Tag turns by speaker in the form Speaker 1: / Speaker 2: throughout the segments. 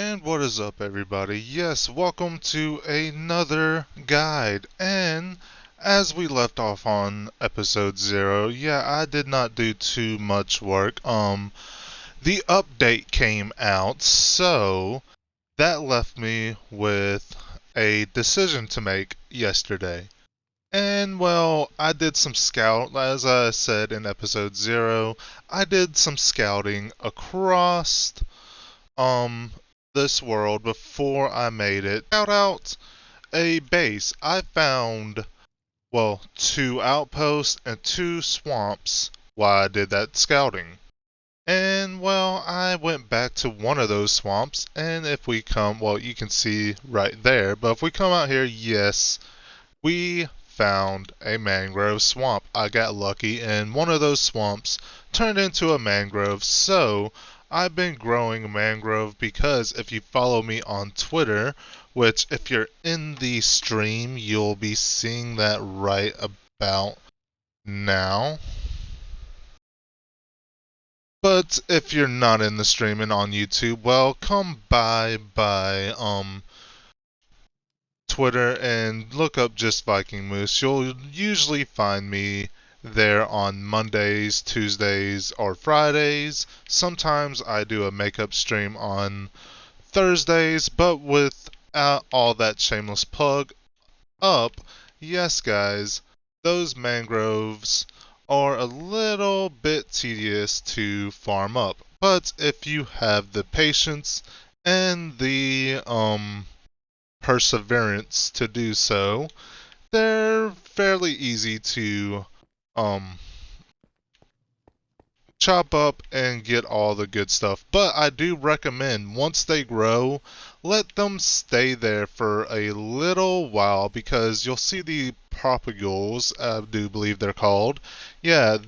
Speaker 1: And what is up, everybody? Yes, welcome to another guide. And as we left off on episode 0, yeah, I did not do too much work. The update came out, so that left me with a decision to make yesterday. And well, I did some scout, as I said in episode 0, I did some scouting across um this world before I made it. Shout out a base. I found two outposts and two swamps while I did that scouting. And I went back to one of those swamps, and if we come, you can see right there, but if we come out here, yes, we found a mangrove swamp. I got lucky and one of those swamps turned into a mangrove. So I've been growing mangrove because if you follow me on Twitter, which if you're in the stream, you'll be seeing that right about now. But if you're not in the stream and on YouTube, come by Twitter and look up just Viking Moose. You'll usually find me there on Mondays, Tuesdays, or Fridays. Sometimes I do a makeup stream on Thursdays, but with all that shameless plug up, yes, guys, those mangroves are a little bit tedious to farm up. But if you have the patience and the perseverance to do so, they're fairly easy to um, chop up and get all the good stuff. But I do recommend once they grow, let them stay there for a little while because you'll see the propagules, I do believe they're called. Yeah,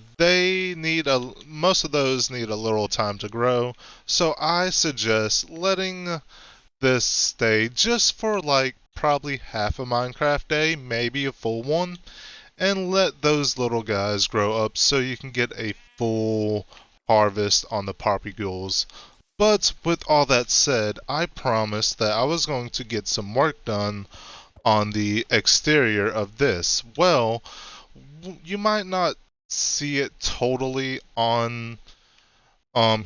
Speaker 1: most of those need a little time to grow. So I suggest letting this stay just for like probably half a Minecraft day, maybe a full one, and let those little guys grow up so you can get a full harvest on the Poppygules. But with all that said, I promised that I was going to get some work done on the exterior of this. Well, you might not see it totally on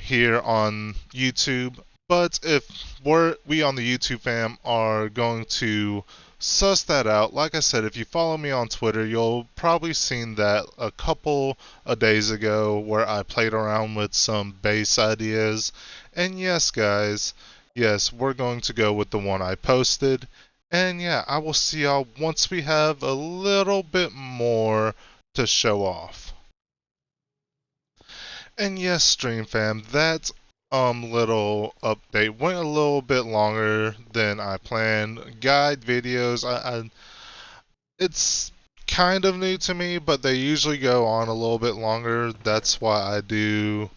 Speaker 1: here on YouTube. But if we on the YouTube fam are going to suss that out, like I said, if you follow me on Twitter, you'll probably seen that a couple of days ago where I played around with some base ideas. And yes, guys, yes, we're going to go with the one I posted. And yeah, I will see y'all once we have a little bit more to show off. And yes, Stream Fam, that little update went a little bit longer than I planned. Guide videos, it's kind of new to me, but they usually go on a little bit longer. That's why I do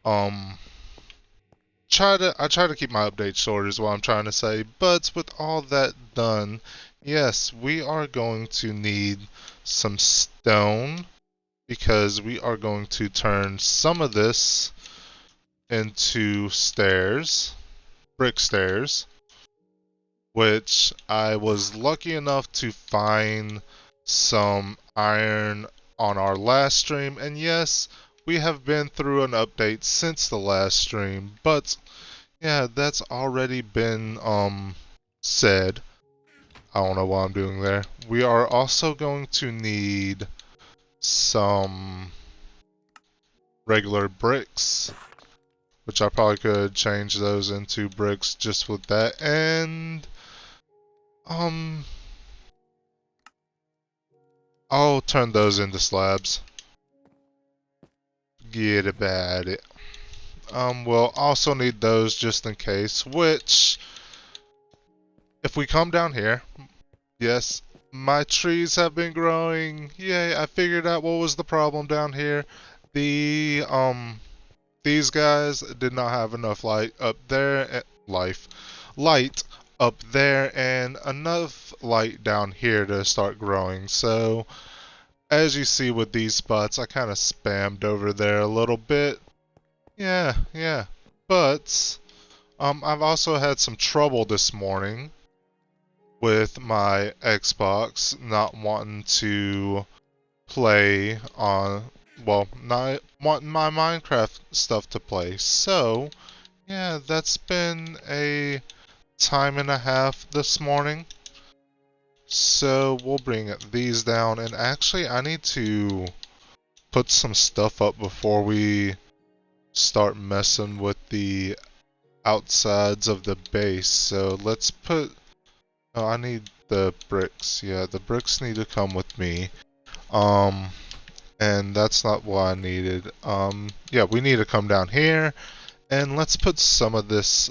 Speaker 1: um I try to keep my updates short is what I'm trying to say. But with all that done, yes, we are going to need some stone because we are going to turn some of this into stairs, brick stairs, which I was lucky enough to find some iron on our last stream. And yes, we have been through an update since the last stream, but yeah, that's already been said. I don't know what I'm doing there. We are also going to need some regular bricks, which I probably could change those into bricks just with that. And I'll turn those into slabs. Forget about it. We'll also need those just in case, which if we come down here, yes, my trees have been growing. Yay, I figured out what was the problem down here. The these guys did not have enough light up there, light up there, and enough light down here to start growing. So, as you see with these spots, I kind of spammed over there a little bit. Yeah. But, I've also had some trouble this morning with my Xbox not wanting to play on, well, not wanting my Minecraft stuff to play. So, yeah, that's been a time and a half this morning. So we'll bring these down, and actually I need to put some stuff up before we start messing with the outsides of the base. So let's put, oh, I need the bricks. Yeah, the bricks need to come with me. Um, and that's not what I needed. Yeah, we need to come down here, and let's put some of this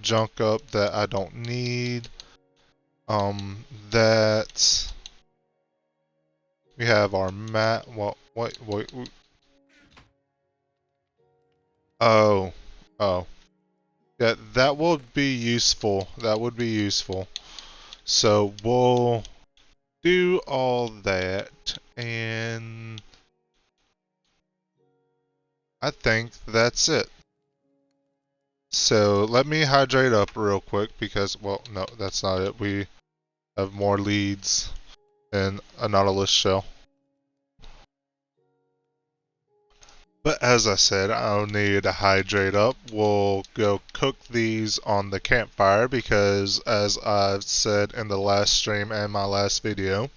Speaker 1: junk up that I don't need. That we have our mat. Well, wait. Oh, oh. Yeah, that would be useful. That would be useful. So we'll do all that, and I think that's it. So let me hydrate up real quick because, well, no, that's not it. We have more leads in a Nautilus shell. But as I said, I'll need to hydrate up. We'll go cook these on the campfire because, as I've said in the last stream and my last video,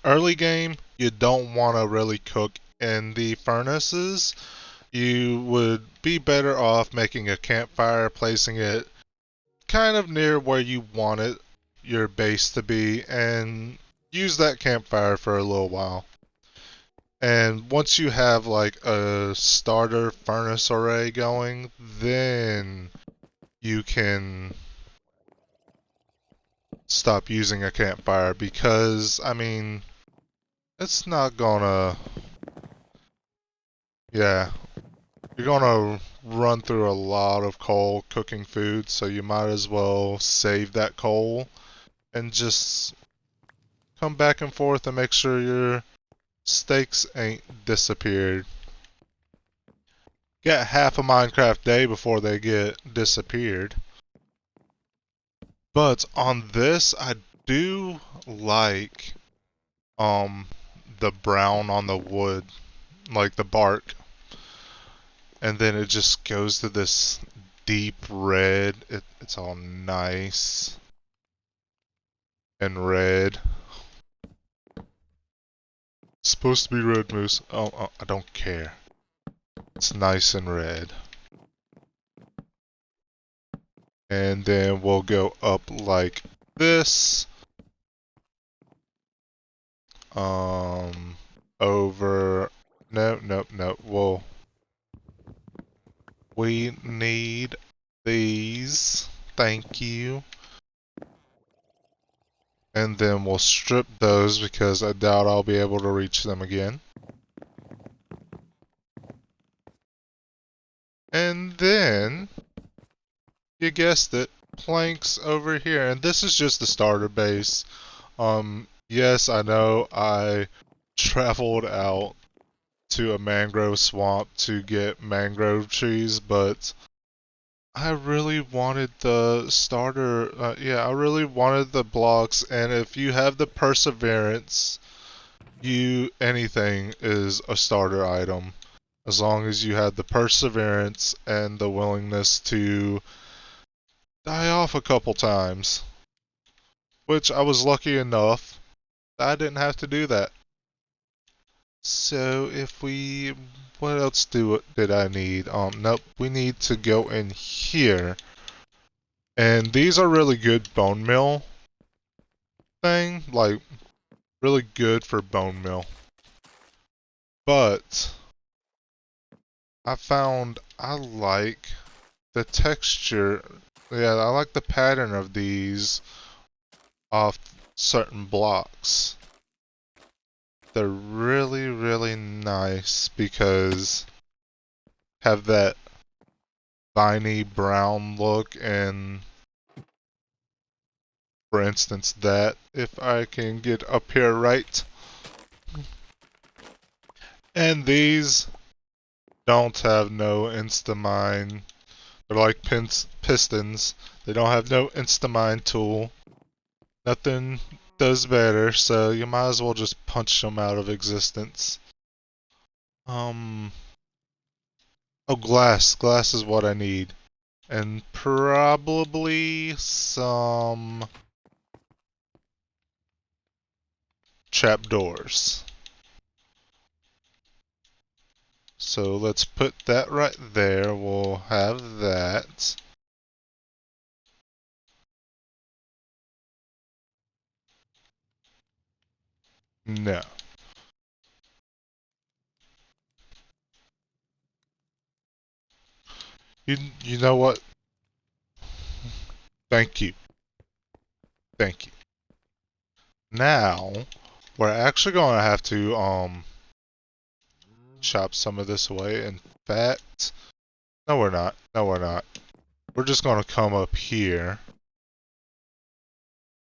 Speaker 1: early game, you don't want to really cook in the furnaces. You would be better off making a campfire, placing it kind of near where you want it, your base to be, and use that campfire for a little while. And once you have like a starter furnace array going, then you can stop using a campfire because, I mean, it's not gonna, yeah, you're gonna run through a lot of coal cooking food, so you might as well save that coal and just come back and forth and make sure your steaks ain't disappeared. Get half a Minecraft day before they get disappeared. But on this, I do like the brown on the wood, like the bark, and then it just goes to this deep red. It's all nice and red. It's supposed to be red moose. Oh, I don't care. It's nice and red. And then we'll go up like this. Over. No. We need these. Thank you. And then we'll strip those because I doubt I'll be able to reach them again. And then, you guessed it, planks over here. And this is just the starter base. Yes, I know I traveled out to a mangrove swamp to get mangrove trees, but I really wanted the starter, yeah, I really wanted the blocks, and if you have the perseverance, anything is a starter item. As long as you have the perseverance and the willingness to die off a couple times. Which I was lucky enough that I didn't have to do that. So if we, what else did I need? Nope, we need to go in here. And these are really good bone meal thing, like really good for bone meal. But I found I like the texture. Yeah, I like the pattern of these off certain blocks. They're really nice because have that viney brown look, and for instance that, if I can get up here right. And these don't have no insta-mine. They're like pistons. They don't have no Instamine tool. Nothing does better, so you might as well just punch them out of existence. Oh, glass. Glass is what I need. And probably some trapdoors. So let's put that right there. We'll have that. No. You know what? Thank you. Thank you. Now, we're actually going to have to chop some of this away. In fact, no we're not. No we're not. We're just going to come up here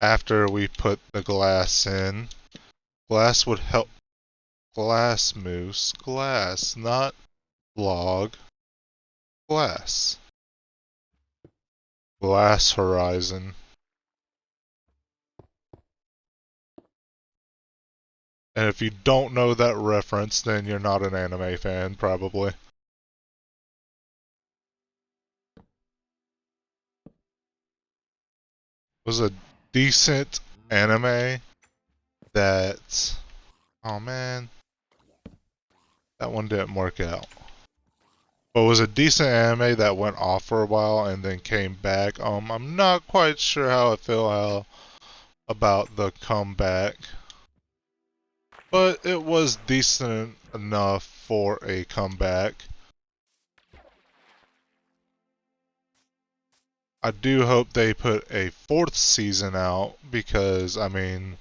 Speaker 1: after we put the glass in. Glass would help. Glass moose. Glass, not log. Glass. Glass horizon. And if you don't know that reference, then you're not an anime fan, probably. It was a decent anime that... Oh man. That one didn't work out. But it was a decent anime that went off for a while and then came back. I'm not quite sure how I feel about the comeback. But it was decent enough for a comeback. I do hope they put a 4th season out because, I mean,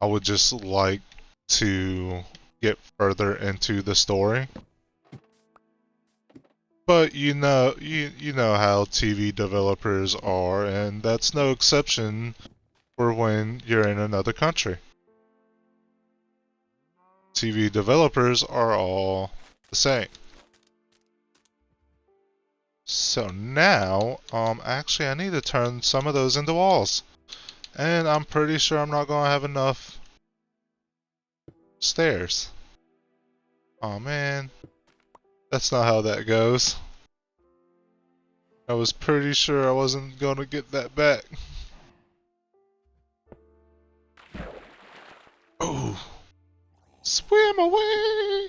Speaker 1: I would just like to get further into the story. But you know how TV developers are, and that's no exception for when you're in another country. TV developers are all the same. So now, actually I need to turn some of those into walls. And I'm pretty sure I'm not gonna have enough stairs. Oh man, that's not how that goes. I was pretty sure I wasn't gonna get that back. Oh, swim away!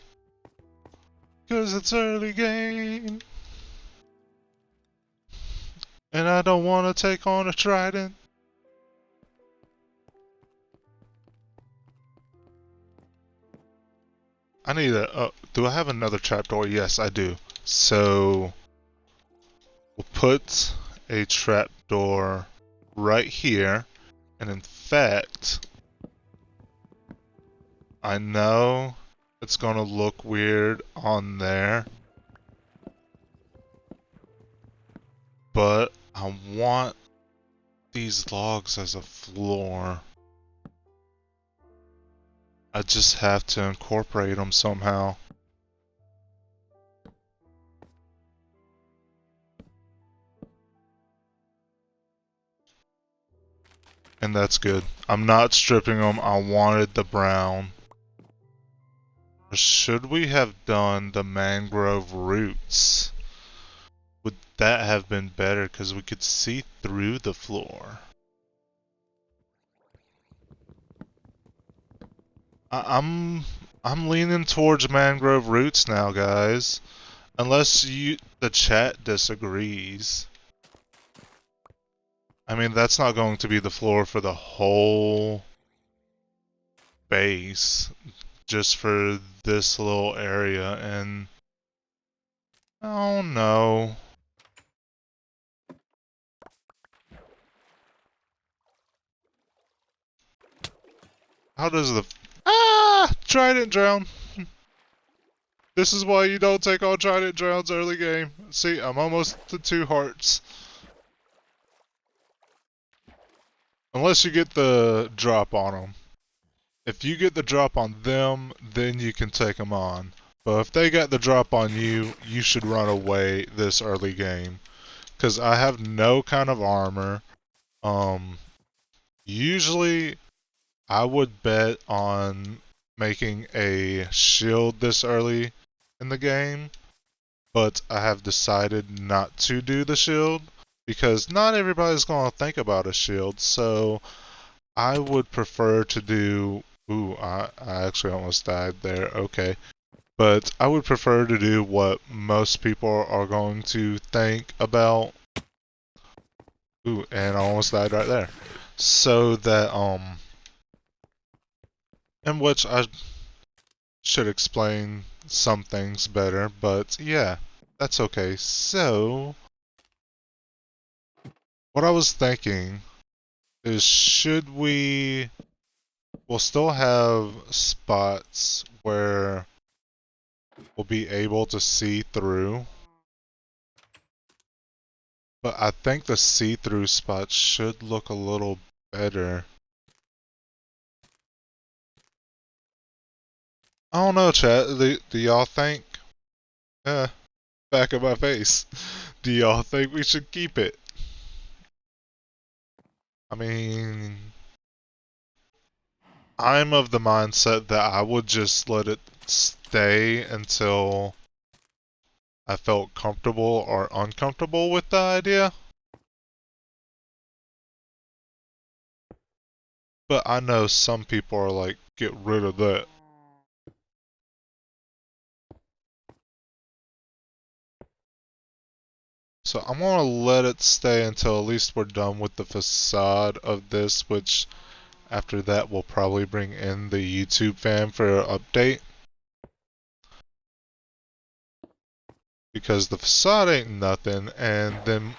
Speaker 1: Cause it's early game. And I don't wanna take on a trident. I need a, do I have another trapdoor? Yes, I do. So, we'll put a trapdoor right here. And in fact, I know it's gonna look weird on there. But I want these logs as a floor. I just have to incorporate them somehow. And that's good. I'm not stripping them. I wanted the brown. Or should we have done the mangrove roots? Would that have been better because we could see through the floor? I'm leaning towards mangrove roots now, guys. Unless the chat disagrees. I mean, that's not going to be the floor for the whole base, just for this little area, and oh no. How does the trident drown? This is why you don't take on trident drowns early game. See, I'm almost to 2 hearts. Unless you get the drop on them. If you get the drop on them, then you can take them on. But if they get the drop on you, you should run away this early game. Because I have no kind of armor. Um, Usually I would bet on making a shield this early in the game, but I have decided not to do the shield because not everybody's going to think about a shield. So I would prefer to do. Ooh, I actually almost died there. Okay. But I would prefer to do what most people are going to think about. Ooh, and I almost died right there. So that, in which I should explain some things better, but yeah, that's okay. So, what I was thinking is we'll still have spots where we'll be able to see through, but I think the see-through spots should look a little better. I don't know, chat. Do y'all think? Eh, back of my face. Do y'all think we should keep it? I mean, I'm of the mindset that I would just let it stay until I felt comfortable or uncomfortable with the idea. But I know some people are like, get rid of that. So I'm gonna let it stay until at least we're done with the facade of this, which after that we'll probably bring in the YouTube fam for an update. Because the facade ain't nothing, and then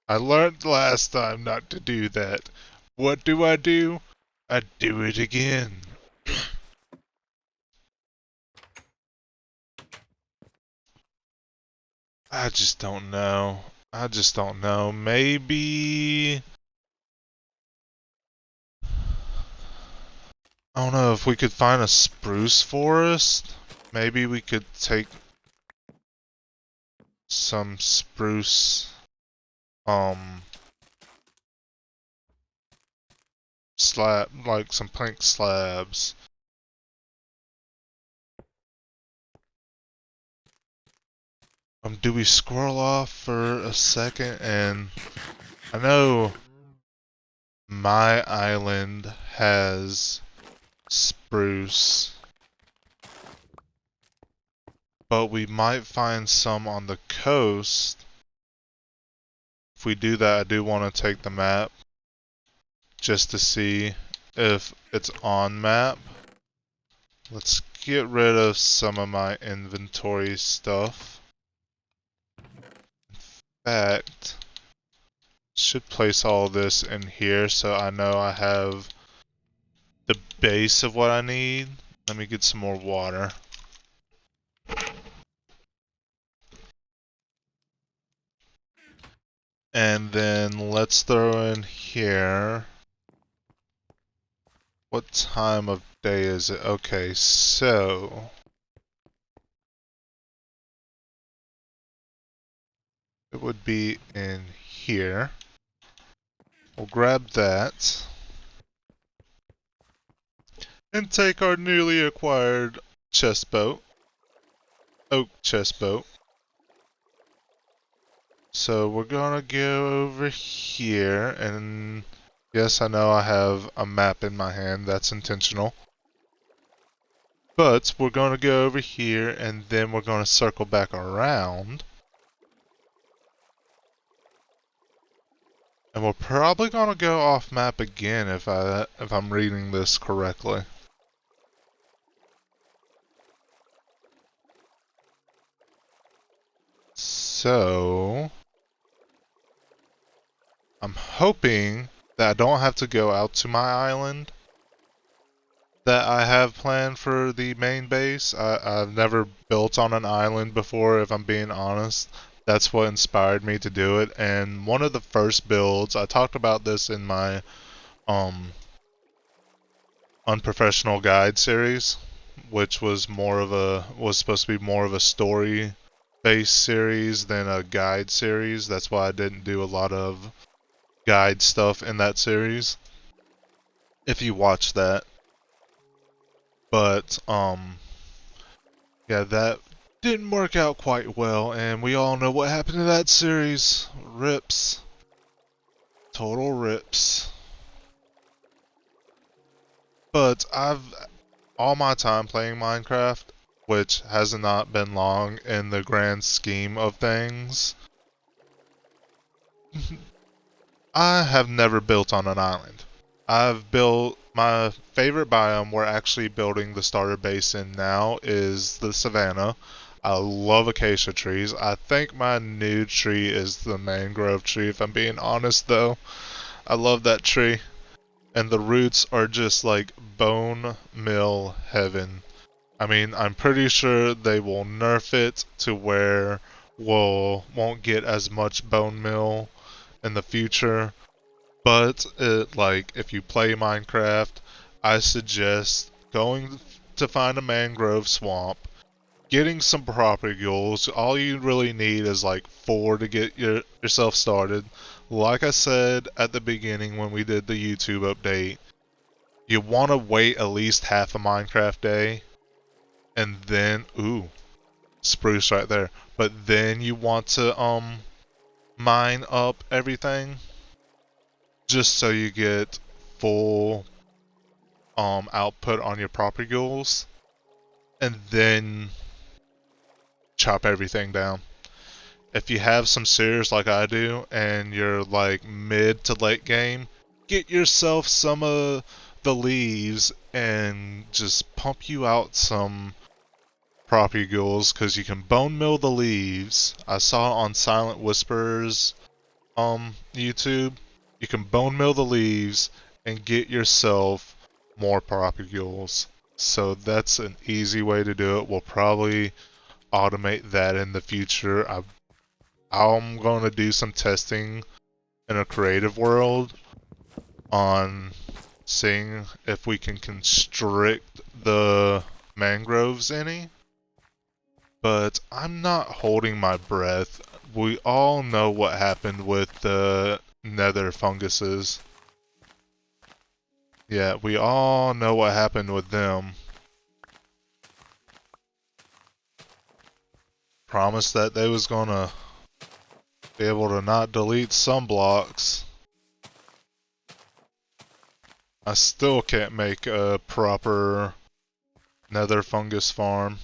Speaker 1: I learned last time not to do that. What do? I do it again. I just don't know. I just don't know. Maybe... I don't know if we could find a spruce forest. Maybe we could take some spruce, like some plank slabs. Do we scroll off for a second? And I know my island has spruce, but we might find some on the coast. If we do that, I do want to take the map just to see if it's on map. Let's get rid of some of my inventory stuff. In fact, should place all this in here so I know I have the base of what I need. Let me get some more water. And then let's throw in here. What time of day is it? Okay, so it would be in here. We'll grab that and take our newly acquired chest boat, oak chest boat. So we're gonna go over here, and yes, I know I have a map in my hand, that's intentional. But we're gonna go over here, and then we're gonna circle back around. And we're probably gonna go off map again if I'm reading this correctly. So I'm hoping that I don't have to go out to my island that I have planned for the main base. I've never built on an island before, if I'm being honest. That's what inspired me to do it. And one of the first builds, I talked about this in my unprofessional guide series. which was supposed to be more of a story based series than a guide series. That's why I didn't do a lot of guide stuff in that series. If you watch that. But yeah, that didn't work out quite well, and we all know what happened to that series. Rips. Total rips. But I've all my time playing Minecraft, which has not been long in the grand scheme of things, I have never built on an island. I've built my favorite biome we're actually building the starter base in now is the savanna. I love acacia trees. I think my new tree is the mangrove tree, if I'm being honest though. I love that tree. And the roots are just like bone mill heaven. I mean, I'm pretty sure they will nerf it to where we'll won't get as much bone mill in the future. But like if you play Minecraft, I suggest going to find a mangrove swamp, getting some propagules. All you really need is like 4 to get yourself started. Like I said at the beginning when we did the YouTube update, you want to wait at least half a Minecraft day, and then spruce right there. But then you want to mine up everything just so you get full output on your propagules, and then chop everything down. If you have some sears like I do, and you're like mid to late game, get yourself some of the leaves and just pump you out some propagules, because you can bone mill the leaves. I saw on Silent Whispers YouTube, you can bone mill the leaves and get yourself more propagules. So that's an easy way to do it. We'll probably automate that in the future. I'm going to do some testing in a creative world on seeing if we can constrict the mangroves any. But I'm not holding my breath. We all know what happened with the nether funguses. Yeah, we all know what happened with them. Promised that they was gonna be able to not delete some blocks. I still can't make a proper nether fungus farm.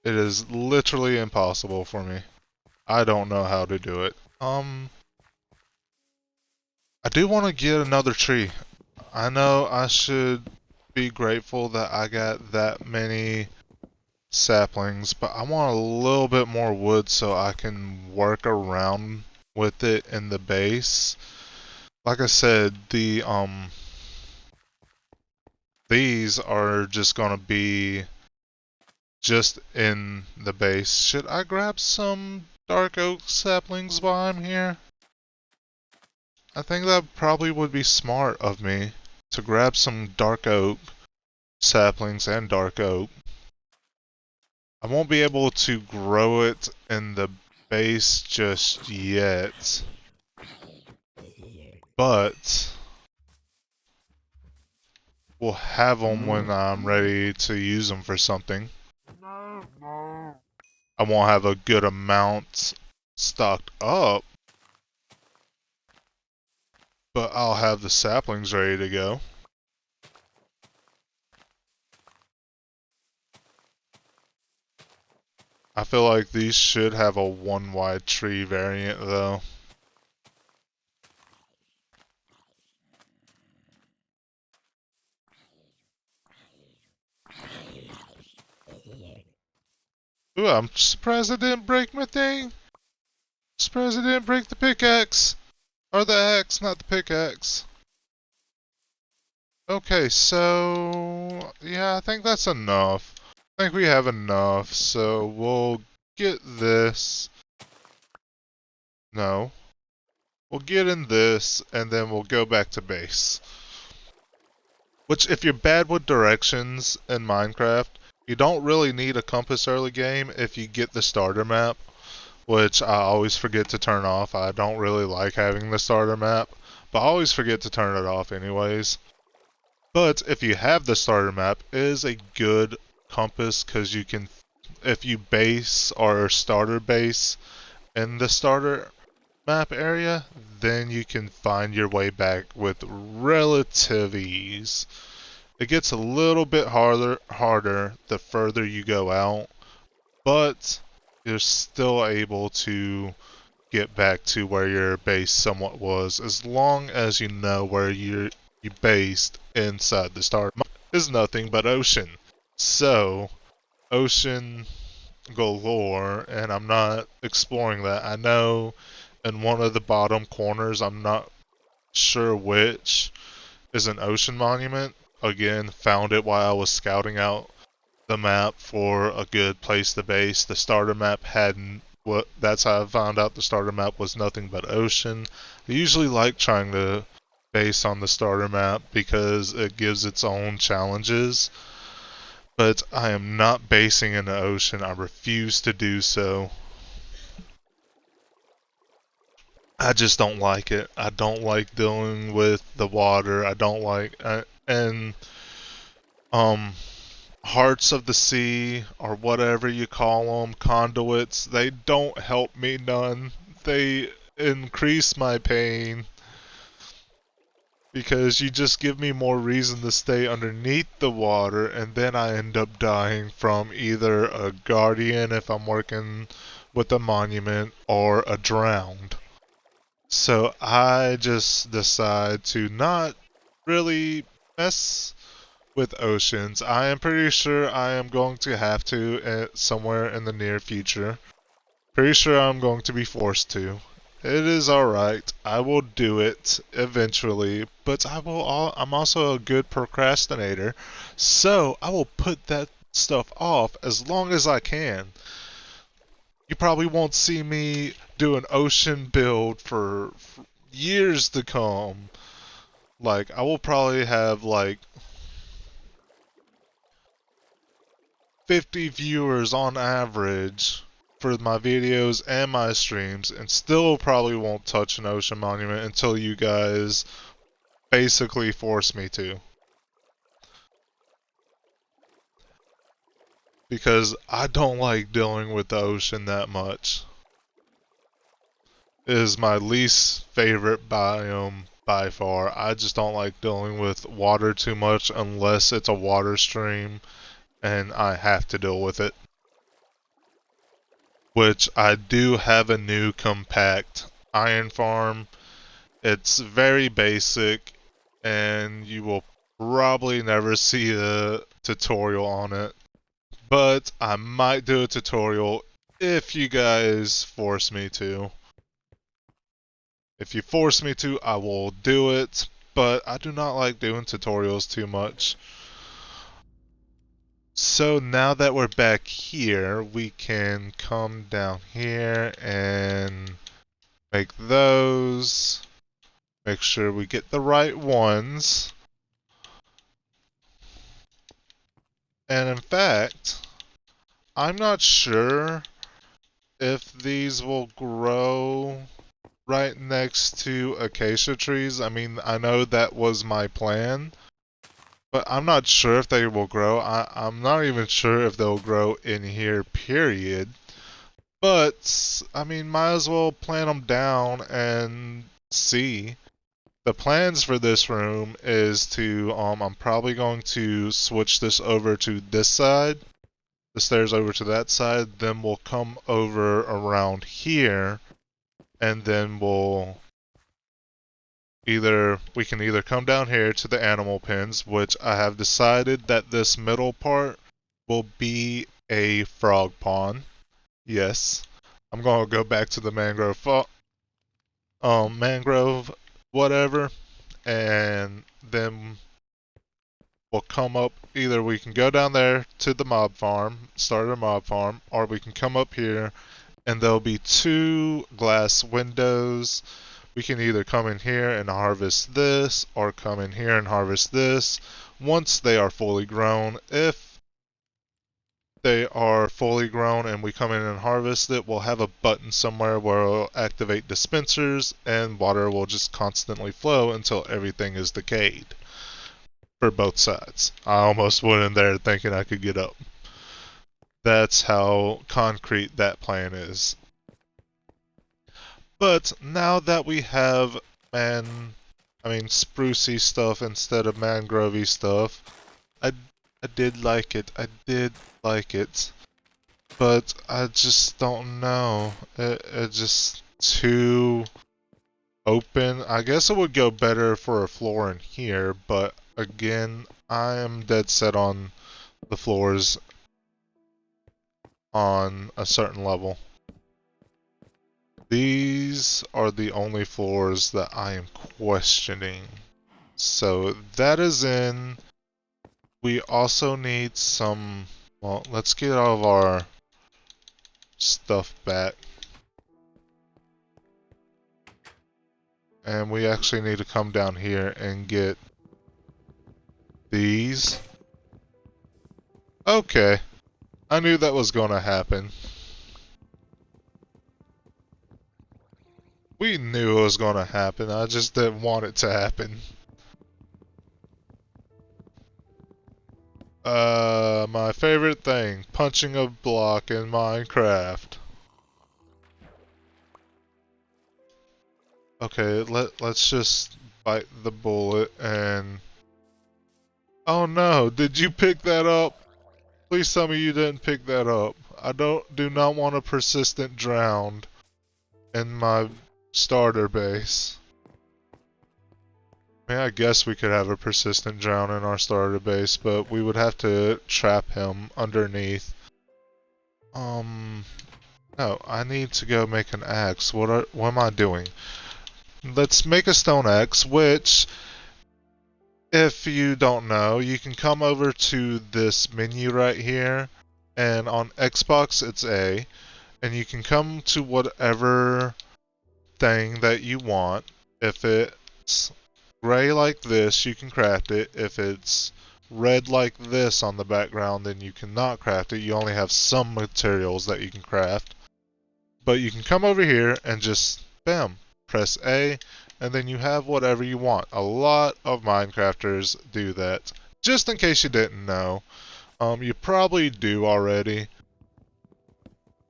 Speaker 1: It is literally impossible for me. I don't know how to do it. I do want to get another tree. I know I should be grateful that I got that many saplings, but I want a little bit more wood so I can work around with it in the base. Like I said, these are just gonna be just in the base. Should I grab some dark oak saplings while I'm here? I think that probably would be smart of me to grab some dark oak saplings and dark oak. I won't be able to grow it in the base just yet, but we'll have them when I'm ready to use them for something. I won't have a good amount stocked up, but I'll have the saplings ready to go. I feel like these should have a 1 wide tree variant though. Ooh, I'm surprised I didn't break my thing. Surprised I didn't break the pickaxe. Or the axe, not the pickaxe. Okay, so yeah, I think that's enough. I think we have enough, so we'll get this. No. We'll get in this, and then we'll go back to base. Which, if you're bad with directions in Minecraft, you don't really need a compass early game if you get the starter map, which I always forget to turn off. I don't really like having the starter map, but I always forget to turn it off anyways. But if you have the starter map, it is a good compass because you can, if you base or starter base in the starter map area, then you can find your way back with relative ease. It gets a little bit harder the further you go out, but you're still able to get back to where your base somewhat was, as long as you know where you based inside the star. Is nothing but ocean. So, ocean galore, and I'm not exploring that. I know in one of the bottom corners, I'm not sure which, is an ocean monument. Again, found it while I was scouting out the map for a good place to base. The starter map hadn't. What? That's how I found out the starter map was nothing but ocean. I usually like trying to base on the starter map because it gives its own challenges. But I am not basing in the ocean. I refuse to do so. I just don't like it. I don't like dealing with the water. I don't like and um hearts of the sea or whatever you call them, conduits, they don't help me none. They increase my pain because you just give me more reason to stay underneath the water, and then I end up dying from either a guardian if I'm working with a monument or a drowned. So I just decide to not really mess with oceans. I am pretty sure I am going to have to somewhere in the near future. Pretty sure I'm going to be forced to. It is alright. I will do it eventually, but I'm also a good procrastinator, so I will put that stuff off as long as I can. You probably won't see me do an ocean build for years to come. Like, I will probably have like 50 viewers on average for my videos and my streams, and still probably won't touch an ocean monument until you guys basically force me to. Because I don't like dealing with the ocean that much. It is my least favorite biome by far. I just don't like dealing with water too much unless it's a water stream and I have to deal with it. Which I do have a new compact iron farm. It's very basic, and you will probably never see a tutorial on it. But I might do a tutorial if you guys force me to. If you force me to, I will do it, but I do not like doing tutorials too much. So now that we're back here, we can come down here and make those. Make sure we get the right ones. And in fact, I'm not sure if these will grow right next to acacia trees. I mean, I know that was my plan, but I'm not sure if they will grow. I'm not even sure if they'll grow in here, period. But, I mean, might as well plant them down and see. The plans for this room is to, I'm probably going to switch this over to this side, the stairs over to that side, then we'll come over around here, and then we can either come down here to the animal pens, which I have decided that this middle part will be a frog pond. Yes. I'm gonna go back to the mangrove whatever, and then we'll come up, either we can go down there to the mob farm, start a mob farm, or we can come up here and there'll be two glass windows. We can either come in here and harvest this, or come in here and harvest this. once they are fully grown. If they are fully grown and we come in and harvest it, we'll have a button somewhere where it'll activate dispensers and water will just constantly flow until everything is decayed for both sides. I almost went in there thinking I could get up. That's how concrete that plan is. But now that we have sprucey stuff instead of mangrovey stuff, I did like it. I did like it. But I just don't know. It's just too open. I guess it would go better for a floor in here, but again, I am dead set on the floors on a certain level. These are the only floors that I am questioning. So that is in. We also need some, well, let's get all of our stuff back. And we actually need to come down here and get these. Okay. I knew that was going to happen. We knew it was going to happen. I just didn't want it to happen. My favorite thing, punching a block in Minecraft. Okay, let's just bite the bullet and... Oh no, did you pick that up? Please tell me you didn't pick that up. I do not want a persistent drowned in my starter base. I mean, I guess we could have a persistent drown in our starter base, but we would have to trap him underneath. No, I need to go make an axe. What am I doing? Let's make a stone axe, which, if you don't know, you can come over to this menu right here, and on Xbox it's A, and you can come to whatever thing that you want. If it's gray like this, you can craft it. If it's red like this on the background, then you cannot craft it. You only have some materials that you can craft. But you can come over here and just, bam, press A, and then you have whatever you want. A lot of Minecrafters do that. Just in case you didn't know. You probably do already.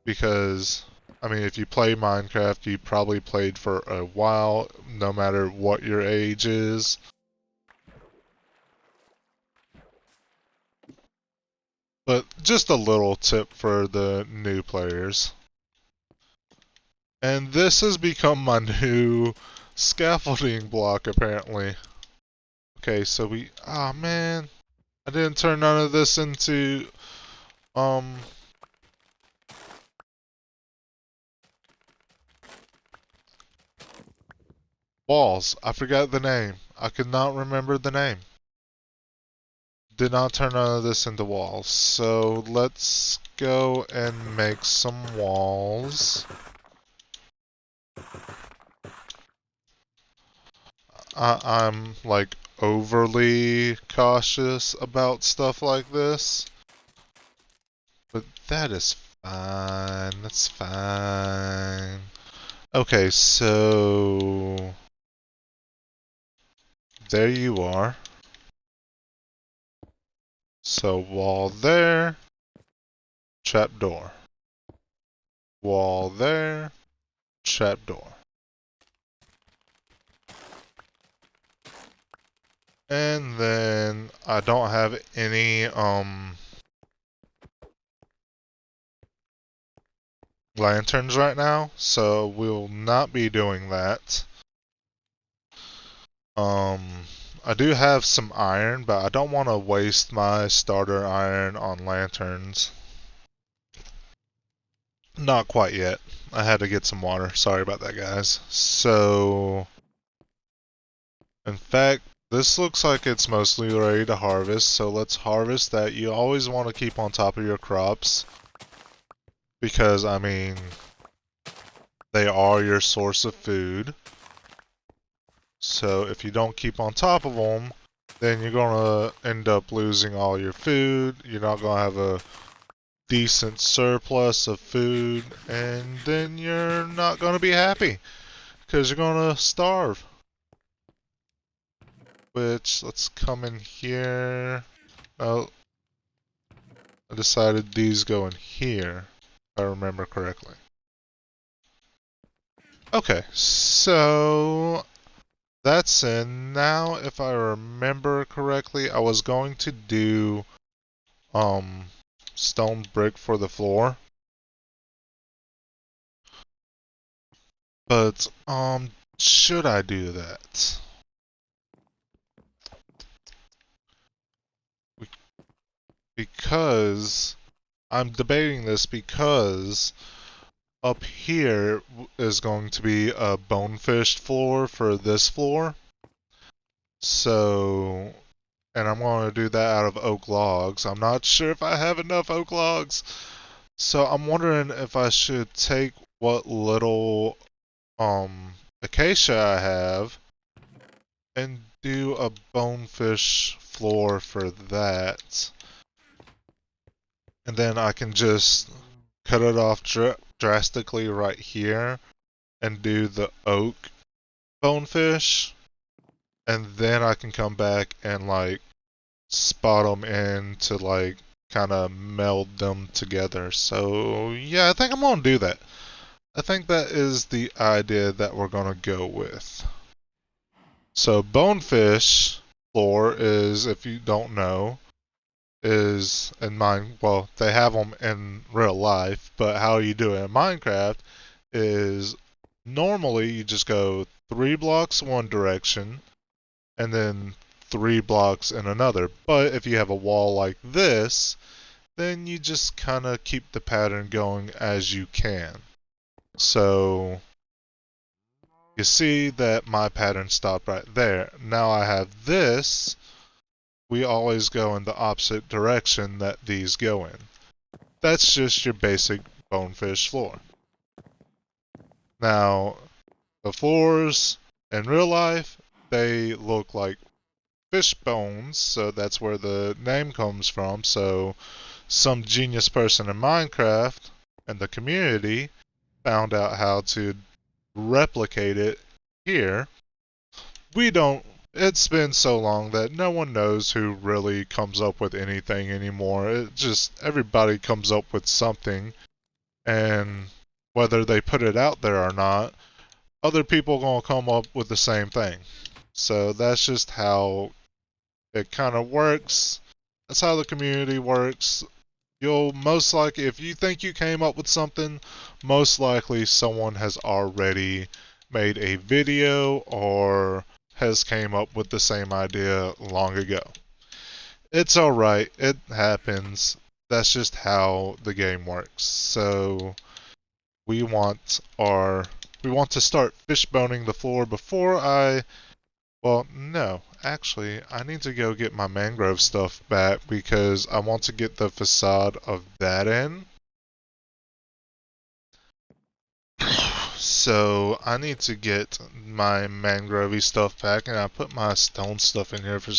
Speaker 1: Because, I mean, if you play Minecraft, you probably played for a while, no matter what your age is. But just a little tip for the new players. And this has become my new scaffolding block, apparently. Okay, so we... Ah, man. I didn't turn none of this into... walls. I forgot the name. I could not remember the name. Did not turn none of this into walls. So let's go and make some walls. I'm like overly cautious about stuff like this. But that is fine. That's fine. Okay, so there you are. So wall there, trapdoor. Wall there, trapdoor. And then I don't have any lanterns right now, so we'll not be doing that. I do have some iron, but I don't want to waste my starter iron on lanterns. Not quite yet. I had to get some water. Sorry about that, guys. So, in fact, this looks like it's mostly ready to harvest, so let's harvest that. You always want to keep on top of your crops, because, I mean, they are your source of food. So if you don't keep on top of them, then you're gonna end up losing all your food. You're not gonna have a decent surplus of food, and then you're not gonna be happy because you're gonna starve. Which, let's come in here. Oh, I decided these go in here, if I remember correctly. Okay, so that's in. Now, if I remember correctly, I was going to do um stone brick for the floor. But should I do that? Because I'm debating this because up here is going to be a bonefish floor for this floor. So, and I'm going to do that out of oak logs. I'm not sure if I have enough oak logs. So I'm wondering if I should take what little acacia I have and do a bonefish floor for that. And then I can just cut it off drastically right here and do the oak bonefish. And then I can come back and like spot them in to like kind of meld them together. So yeah, I think I'm gonna do that. I think that is the idea that we're gonna go with. So bonefish floor is, if you don't know, is in mine. Well, they have them in real life, but how you do it in Minecraft is normally you just go 3 blocks one direction and then 3 blocks in another. But if you have a wall like this, then you just kind of keep the pattern going as you can. So you see that my pattern stopped right there. Now I have this. We always go in the opposite direction that these go in. That's just your basic bonefish floor. Now, the floors in real life, they look like fish bones, so that's where the name comes from. So, some genius person in Minecraft and the community found out how to replicate it here. We don't. It's been so long that no one knows who really comes up with anything anymore. It just, everybody comes up with something, and whether they put it out there or not, other people gonna come up with the same thing. So that's just how it kind of works. That's how the community works. You'll most likely, if you think you came up with something, most likely someone has already made a video or has came up with the same idea long ago. It's alright, it happens. That's just how the game works. So we want to start fishboning the floor before well, no, actually, I need to go get my mangrove stuff back because I want to get the facade of that in. So I need to get my mangrovey stuff back, and I put my stone stuff in here for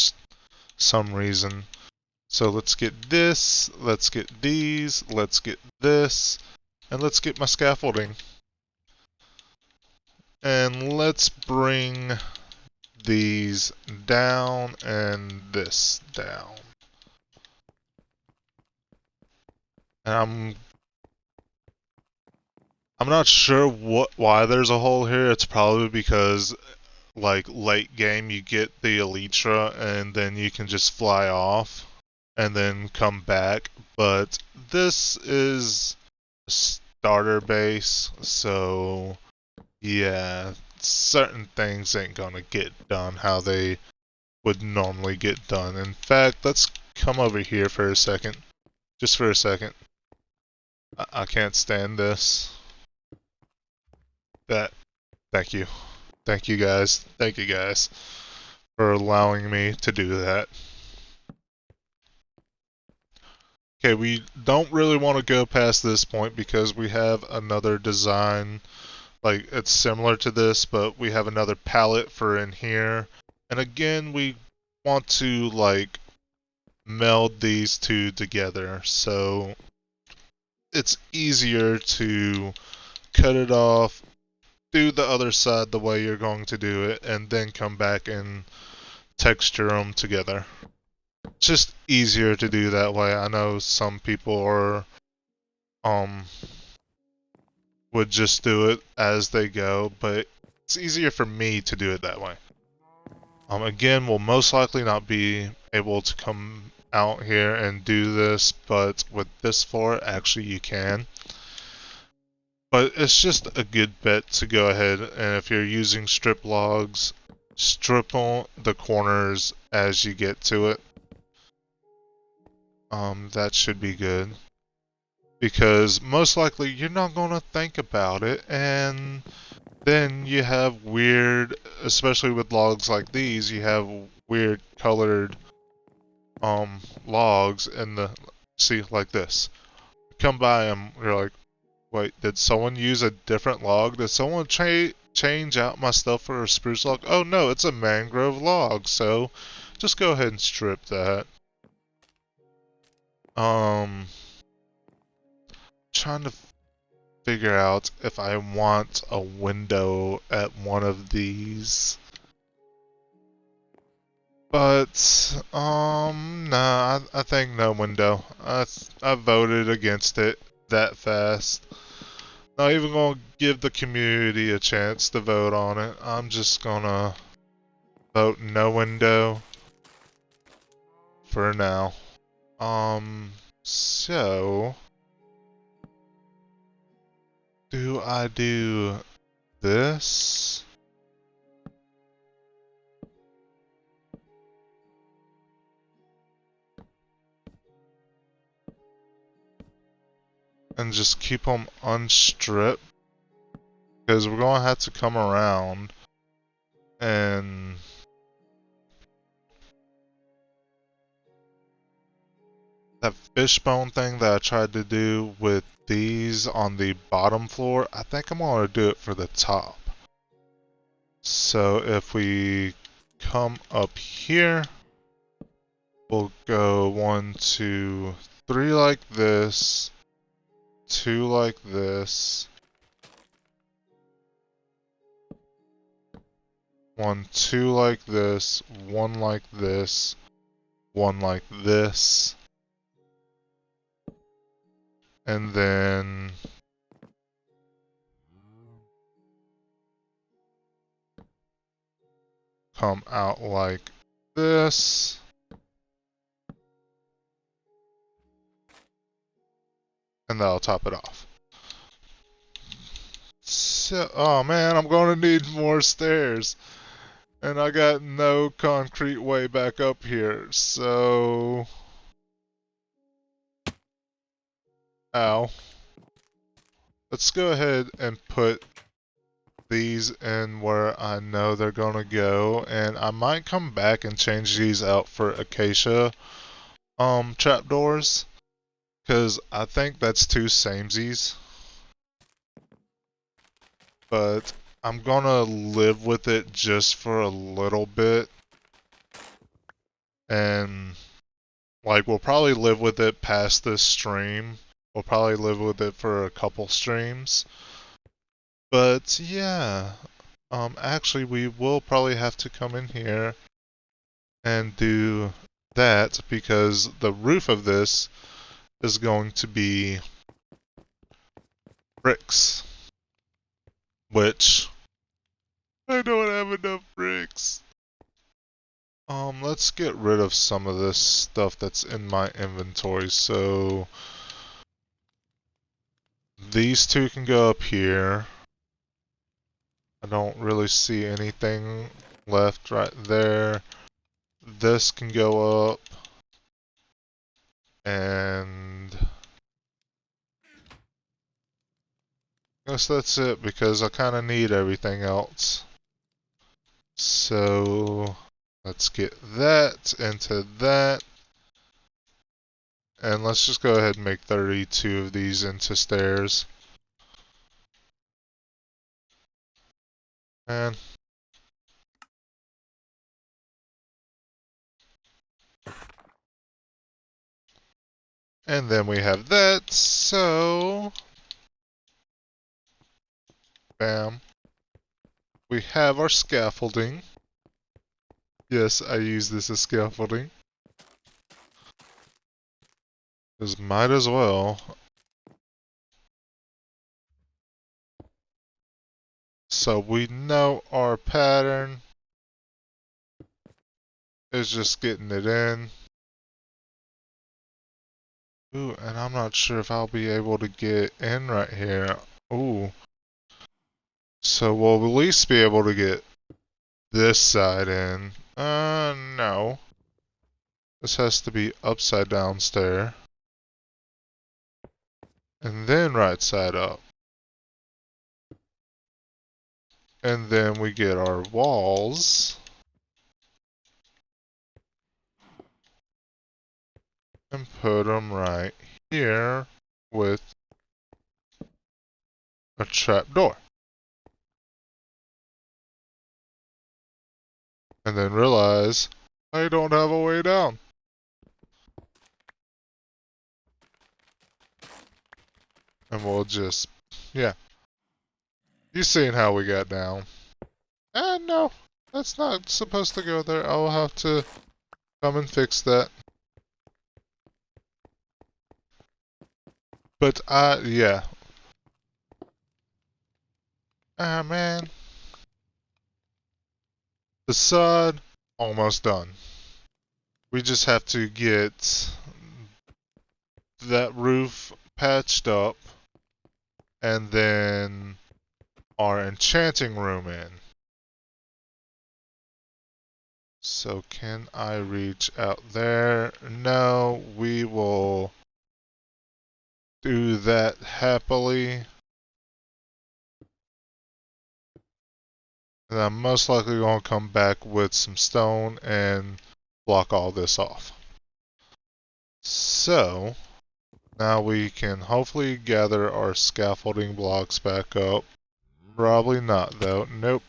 Speaker 1: some reason. So let's get this, let's get these, let's get this, and let's get my scaffolding. And let's bring these down and this down. And I'm not sure why there's a hole here. It's probably because like late game you get the elytra and then you can just fly off and then come back. But this is a starter base, so yeah, certain things ain't gonna get done how they would normally get done. In fact, let's come over here for a second. Just for a second. I can't stand this. Thank you. Thank you guys. Thank you guys for allowing me to do that. Okay, we don't really want to go past this point because we have another design. Like, it's similar to this, but we have another palette for in here. And again, we want to like meld these two together, so it's easier to cut it off, do the other side the way you're going to do it, and then come back and texture them together. It's just easier to do that way. I know some people are um would just do it as they go, but it's easier for me to do it that way. Again, we'll most likely not be able to come out here and do this, but with this floor, actually you can. But it's just a good bet to go ahead, and if you're using strip logs, strip on the corners as you get to it. That should be good. Because most likely you're not going to think about it, and then you have weird, especially with logs like these, you have weird colored logs in the, see, like this. Come by them, you're like, wait, did someone use a different log? Did someone change out my stuff for a spruce log? Oh no, it's a mangrove log, so just go ahead and strip that. Trying to figure out if I want a window at one of these. But, nah, I think no window. I voted against it that fast. Not even gonna give the community a chance to vote on it. I'm just gonna vote no window for now. So do I do this? And just keep them unstripped? Because we're gonna have to come around and that fishbone thing that I tried to do with these on the bottom floor, I think I'm gonna do it for the top. So if we come up here, we'll go 1, 2, 3 like this, 2 like this, 1, 2 like this, 1 like this, 1 like this, and then come out like this. And that'll top it off. So, oh man, I'm gonna need more stairs. And I got no concrete way back up here, so... Ow. Let's go ahead and put these in where I know they're gonna go, and I might come back and change these out for acacia trapdoors, because I think that's too samesies. But I'm gonna live with it just for a little bit, and like we'll probably live with it past this stream. We'll probably live with it for a couple streams. But yeah, actually we will probably have to come in here and do that because the roof of this is going to be bricks, which I don't have enough bricks. Let's get rid of some of this stuff that's in my inventory. So these two can go up here. I don't really see anything left right there. This can go up. And I guess that's it because I kind of need everything else. So let's get that into that. And let's just go ahead and make 32 of these into stairs. And And then we have that, so bam. We have our scaffolding. Yes, I use this as scaffolding. Because might as well. So we know our pattern is just getting it in. Ooh, and I'm not sure if I'll be able to get in right here. Ooh. So we'll at least be able to get this side in. No. This has to be upside down stair. And then right side up. And then we get our walls. And put them right here with a trapdoor. And then realize I don't have a way down. And we'll just, yeah. You seen how we got down. No, that's not supposed to go there. I'll have to come and fix that. But, yeah. Ah, man. Facade, almost done. We just have to get that roof patched up and then our enchanting room in. So can I reach out there? No, we will do that happily. And I'm most likely going to come back with some stone and block all this off. So, now we can hopefully gather our scaffolding blocks back up. Probably not though. Nope.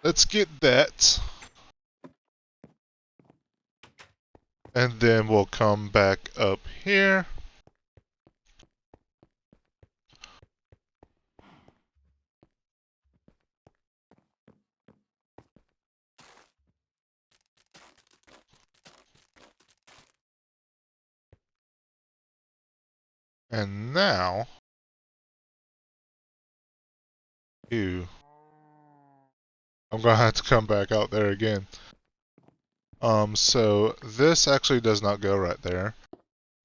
Speaker 1: Let's get that. And then we'll come back up here. And now, I'm gonna have to come back out there again. So this actually does not go right there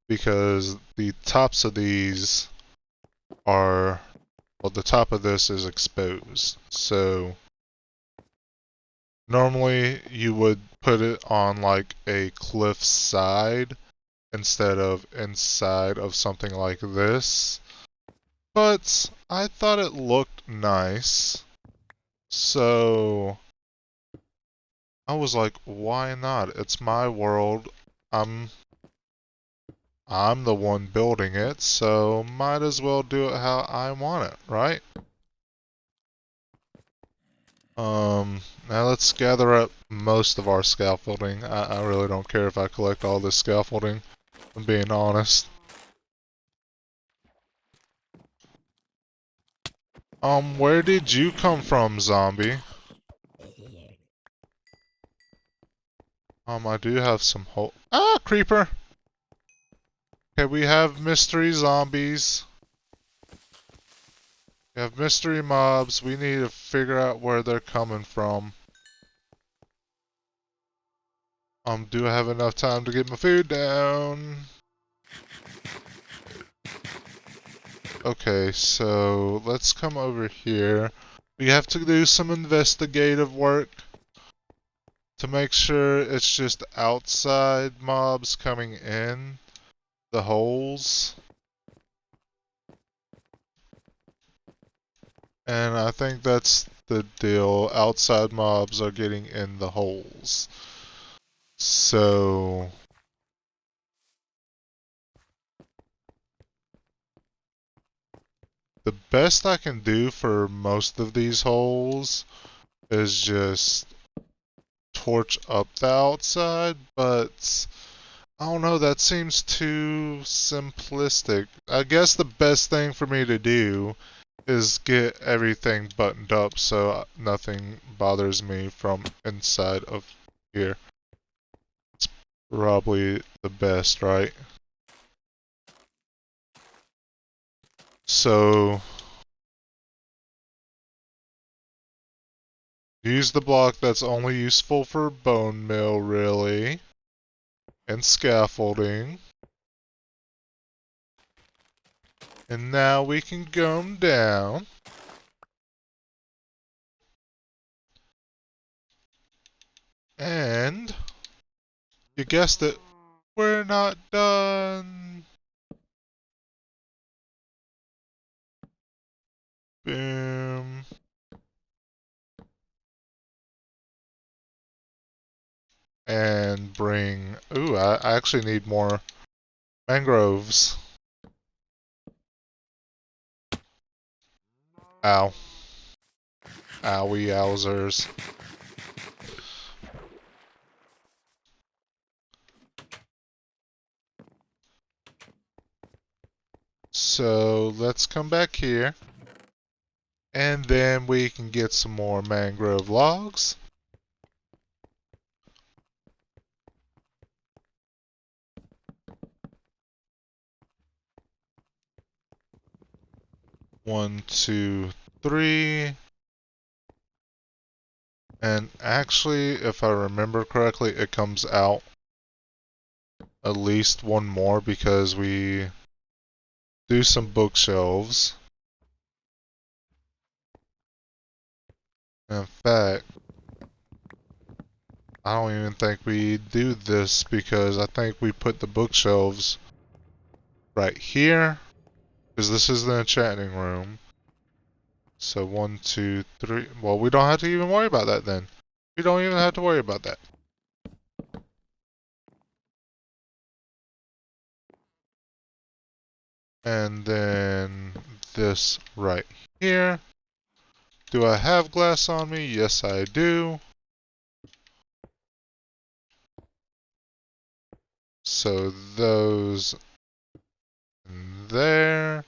Speaker 1: because the tops of these are, well, the top of this is exposed. So normally you would put it on like a cliff side instead of inside of something like this. But I thought it looked nice. So I was like, why not? It's my world. I'm the one building it, so might as well do it how I want it, right? Now let's gather up most of our scaffolding. I really don't care if I collect all this scaffolding, I'm being honest. Where did you come from, zombie? I do have some hope. Ah, creeper! Okay, we have mystery zombies. We have mystery mobs. We need to figure out where they're coming from. Do I have enough time to get my food down? Okay, so let's come over here. We have to do some investigative work to make sure it's just outside mobs coming in the holes. And I think that's the deal. Outside mobs are getting in the holes. So the best I can do for most of these holes is just torch up the outside, but I don't know, that seems too simplistic. I guess the best thing for me to do is get everything buttoned up so nothing bothers me from inside of here. It's probably the best, right? So, use the block that's only useful for bone meal, really, and scaffolding. And now we can go down. And, you guessed it, we're not done. Boom. And bring... Ooh, I actually need more mangroves. Ow. Owie owsers. So let's come back here. And then we can get some more mangrove logs. One, two, three. And actually, if I remember correctly, it comes out at least one more because we do some bookshelves. In fact, I don't even think we do this because I think we put the bookshelves right here because this is the enchanting room. So one, two, three. Well, we don't have to even worry about that then. We don't even have to worry about that. And then this right here. Do I have glass on me? Yes, I do. So those there.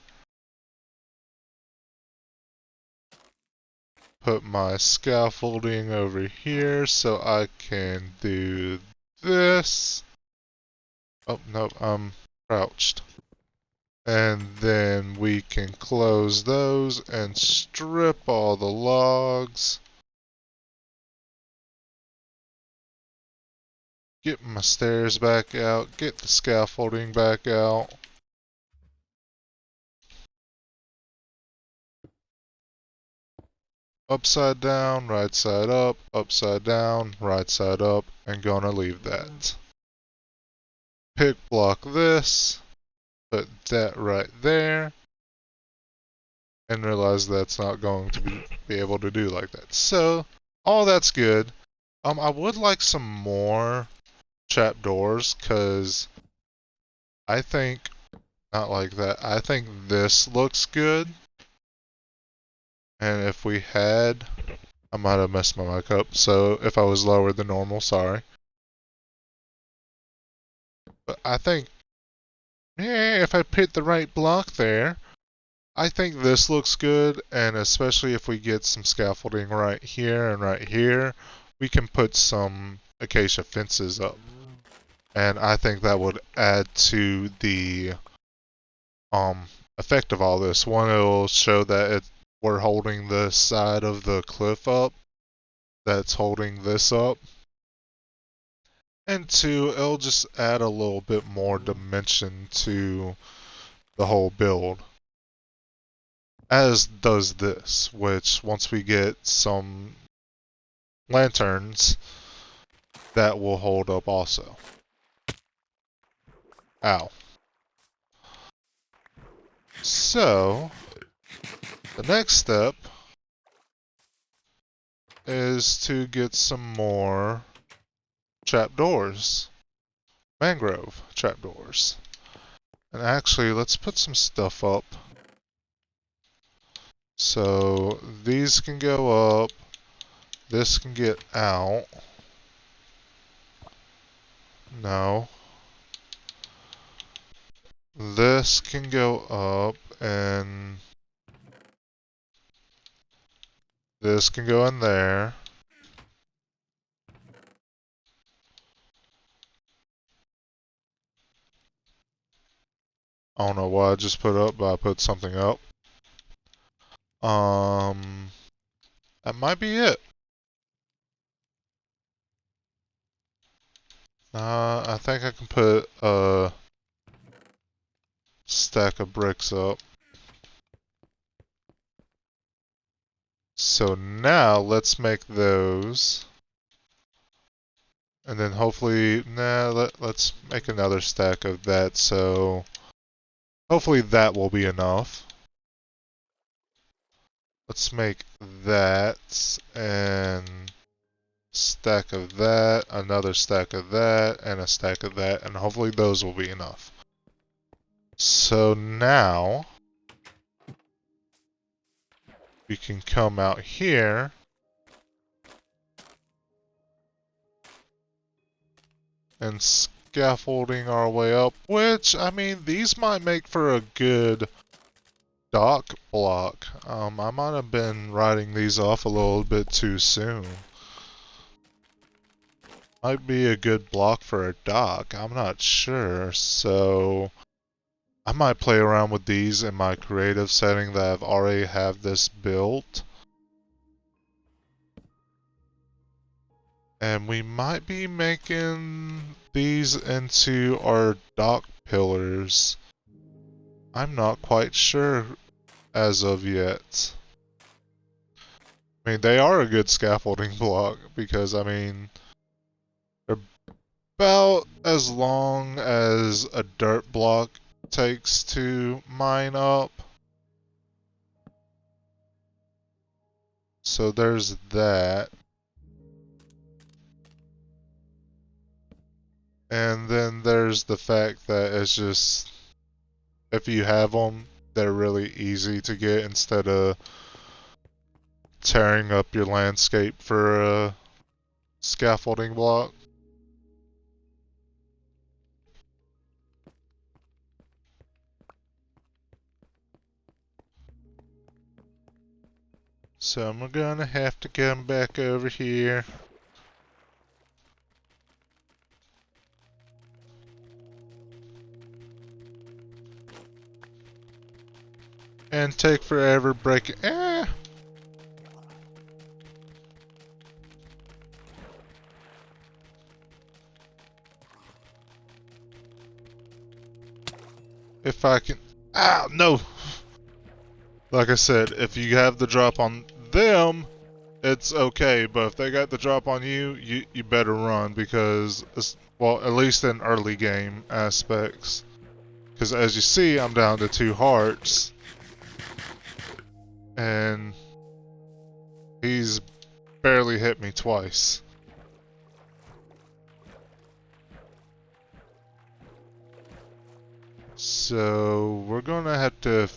Speaker 1: Put my scaffolding over here so I can do this. Oh, no, I'm crouched. And then we can close those and strip all the logs. Get my stairs back out. Get the scaffolding back out. Upside down, right side up, upside down, right side up, and gonna leave that. Pick block this, put that right there, and realize that's not going to be able to do like that. So, all that's good. I would like some more trapdoors, cause I think, not like that, I think this looks good. And if we had, I might have messed my mic up, so if I was lower than normal, sorry. But I think, yeah, if I put the right block there, I think this looks good, and especially if we get some scaffolding right here and right here, we can put some acacia fences up. And I think that would add to the effect of all this. One, it'll show that we're holding the side of the cliff up that's holding this up. And two, it'll just add a little bit more dimension to the whole build. As does this, which once we get some lanterns, that will hold up also. Ow. So, the next step is to get some more trapdoors. Mangrove trapdoors. And actually, let's put some stuff up. So, these can go up. This can get out. No. this can go up, and this can go in there. I don't know why I just put up, but I put something up. That might be it. I think I can put a stack of bricks up. So now let's make those. And then hopefully, let's make another stack of that. So hopefully that will be enough. Let's make that and stack of that, another stack of that, and a stack of that, and hopefully those will be enough. So now we can come out here and scaffolding our way up, which, I mean, these might make for a good dock block. I might have been writing these off a little bit too soon. Might be a good block for a dock, I'm not sure, so I might play around with these in my creative setting that I've already have this built. And we might be making these into our dock pillars. I'm not quite sure as of yet. I mean, they are a good scaffolding block because, I mean, they're about as long as a dirt block takes to mine up. So there's that. And then there's the fact that it's just, if you have them, they're really easy to get instead of tearing up your landscape for a scaffolding block. So I'm gonna have to come back over here. And take forever breaking. If I can. Ah, no! Like I said, if you have the drop on them, it's okay. But if they got the drop on you, you better run because, well, at least in early game aspects. Because as you see, I'm down to 2 hearts. And he's barely hit me twice. So we're gonna have to,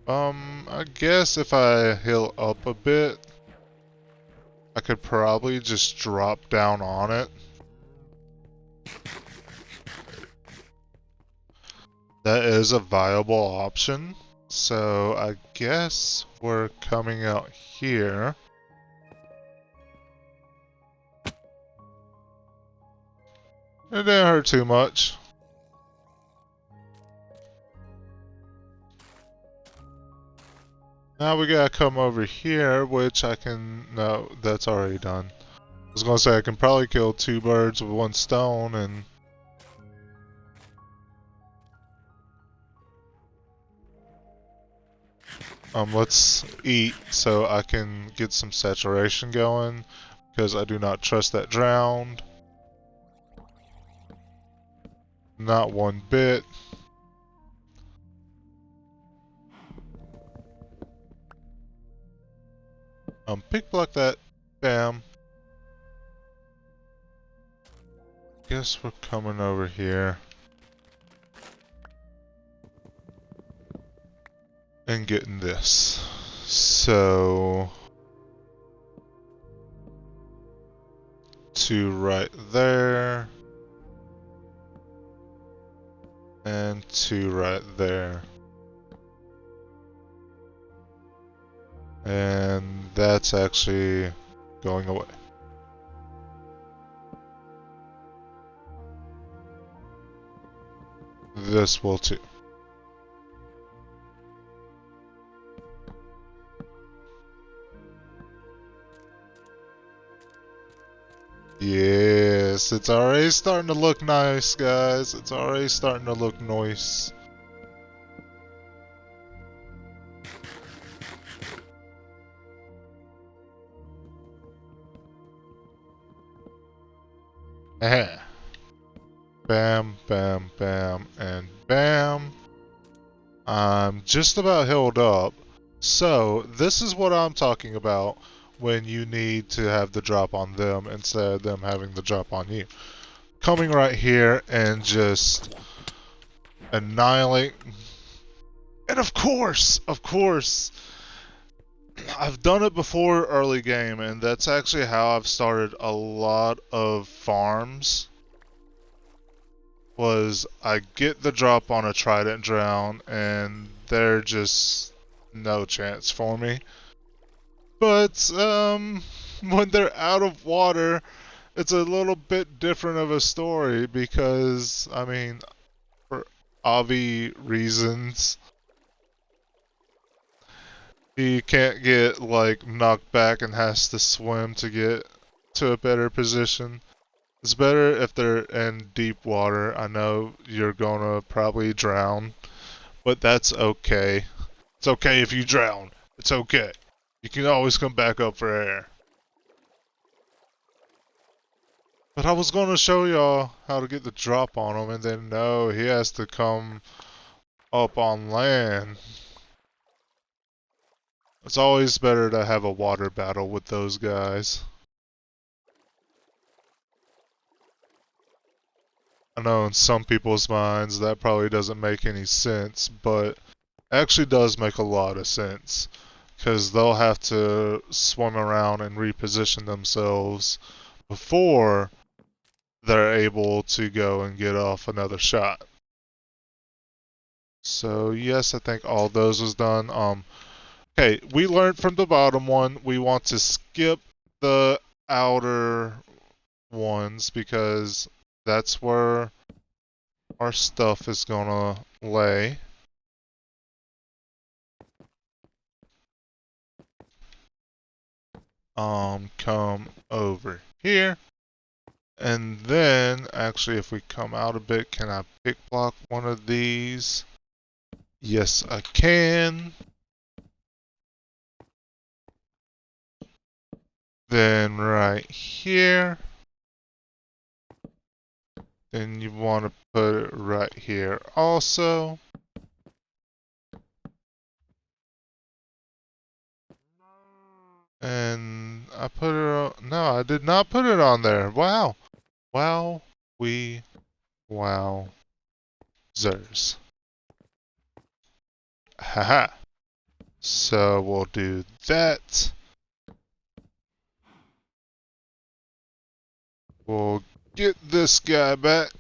Speaker 1: I guess if I heal up a bit, I could probably just drop down on it. That is a viable option. So I guess we're coming out here. It didn't hurt too much. Now we gotta come over here, which I can... No, that's already done. I was gonna say I can probably kill 2 birds with 1 stone and... let's eat so I can get some saturation going, because I do not trust that drowned. Not one bit. Pick block that. Bam. Guess we're coming over here. And getting this. So... 2 right there. And 2 right there. And that's actually going away. This will too. Yes, it's already starting to look nice, guys. It's already starting to look nice. Bam, bam, bam, and bam. I'm just about healed up. So, this is what I'm talking about when you need to have the drop on them instead of them having the drop on you. Coming right here and just annihilate. And of course, I've done it before early game, and that's actually how I've started a lot of farms. Was I get the drop on a Trident Drown, and they're just no chance for me. But when they're out of water, it's a little bit different of a story because, I mean, for obvious reasons, he can't get like knocked back and has to swim to get to a better position. It's better if they're in deep water. I know you're gonna probably drown, but that's okay. It's okay if you drown. It's okay. You can always come back up for air. But I was gonna show y'all how to get the drop on him, and then no, he has to come up on land. It's always better to have a water battle with those guys. I know in some people's minds that probably doesn't make any sense, but actually does make a lot of sense. Because they'll have to swim around and reposition themselves before they're able to go and get off another shot. So yes, I think all those was done. Okay, we learned from the bottom one. We want to skip the outer ones because that's where our stuff is gonna lay. Come over here. And then, actually, if we come out a bit, can I pick block one of these? Yes, I can. Then right here. Then you want to put it right here also. And I put it on, no, I did not put it on there. Wow. Wow. Wow. Zers. Haha. So we'll do that. We'll get this guy back.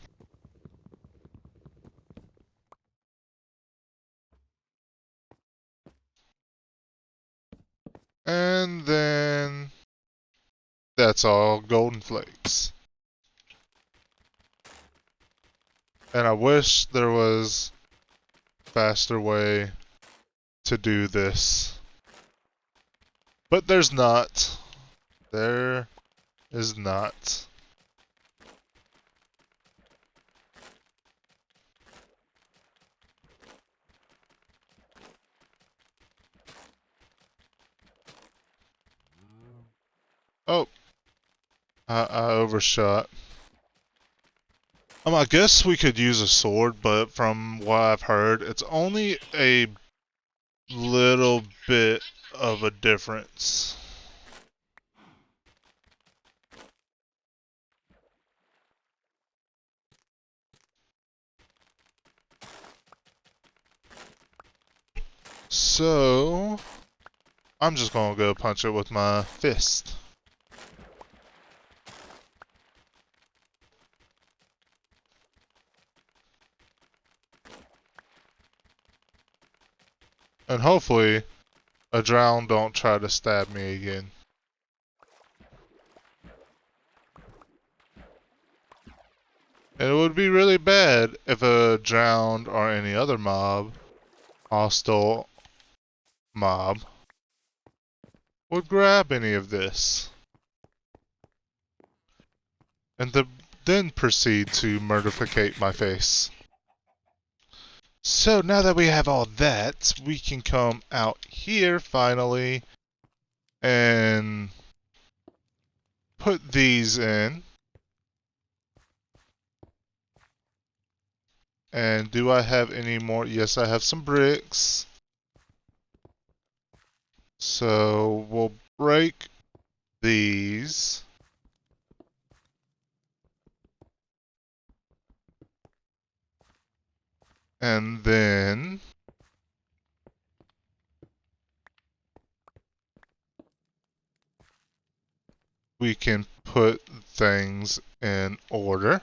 Speaker 1: And then that's all golden flakes. And I wish there was a faster way to do this. But there's not. There is not. Oh, I overshot. I guess we could use a sword, but from what I've heard, it's only a little bit of a difference. So, I'm just gonna go punch it with my fist. And hopefully, a drown don't try to stab me again. And it would be really bad if a drowned or any other mob, hostile mob, would grab any of this. And then proceed to murdificate my face. So now that we have all that, we can come out here finally and put these in. And do I have any more? Yes, I have some bricks. So we'll break these. And then we can put things in order.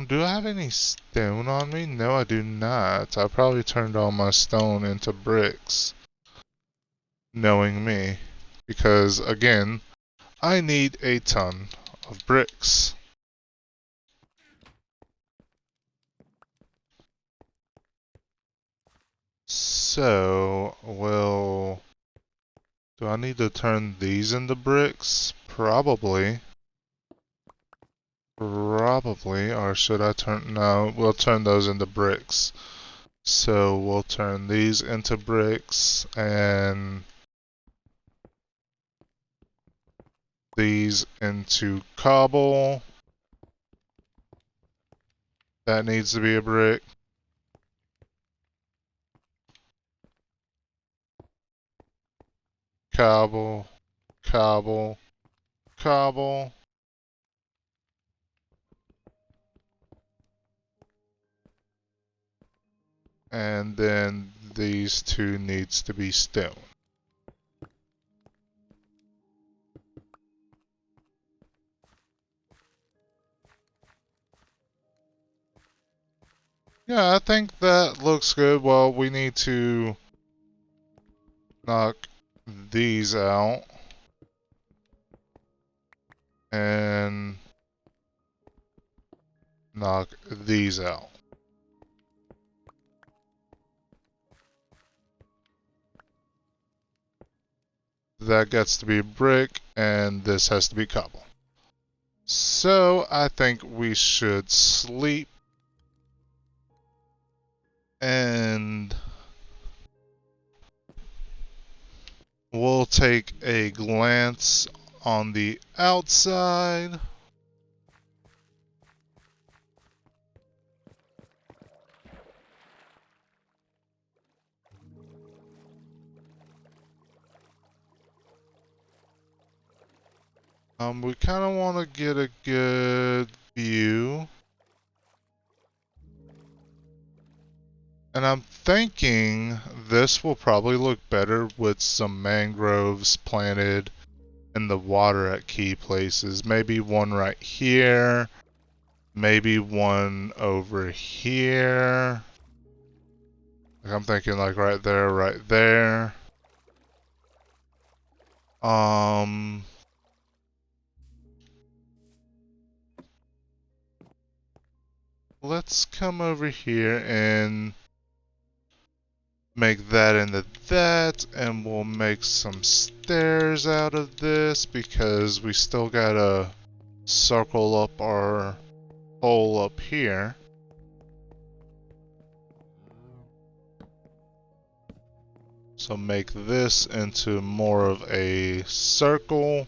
Speaker 1: Do I have any stone on me? No, I do not. I probably turned all my stone into bricks. Knowing me. Because, again, I need a ton of bricks. So, well, do I need to turn these into bricks? Probably. Probably, or should I turn, no, we'll turn those into bricks. So we'll turn these into bricks and these into cobble. That needs to be a brick. Cobble, cobble, cobble. And then these two needs to be stone. Yeah, I think that looks good. Well, we need to knock these out. And knock these out. That gets to be brick, and this has to be cobble. So, I think we should sleep. And we'll take a glance on the outside. We kind of want to get a good view. And I'm thinking this will probably look better with some mangroves planted in the water at key places. Maybe one right here. Maybe one over here. Like I'm thinking like right there, right there. Let's come over here and make that into that, and we'll make some stairs out of this because we still gotta circle up our hole up here. So make this into more of a circle.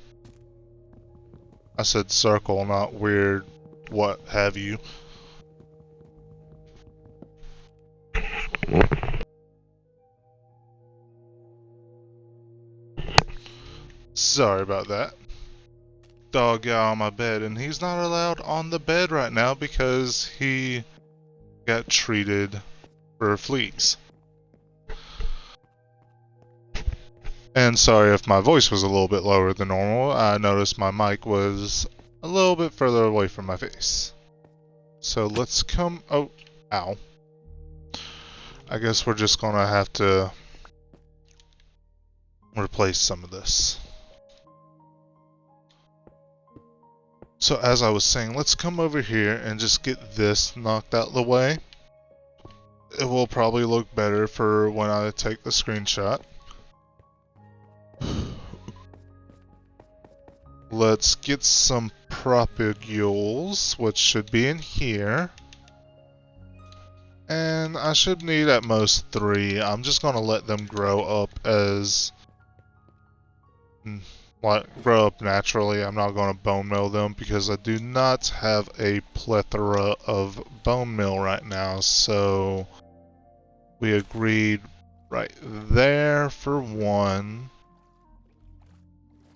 Speaker 1: I said circle, not weird, what have you. Sorry about that. Dog got on my bed, and he's not allowed on the bed right now because he got treated for fleas. And sorry if my voice was a little bit lower than normal. I noticed my mic was a little bit further away from my face. So let's come... Oh, ow. I guess we're just gonna have to replace some of this. So as I was saying, let's come over here and just get this knocked out of the way. It will probably look better for when I take the screenshot. Let's get some propagules, which should be in here. And I should need at most 3. I'm just gonna let them grow up as... grow up naturally. I'm not gonna bone meal them because I do not have a plethora of bone meal right now. So we agreed right there for 1.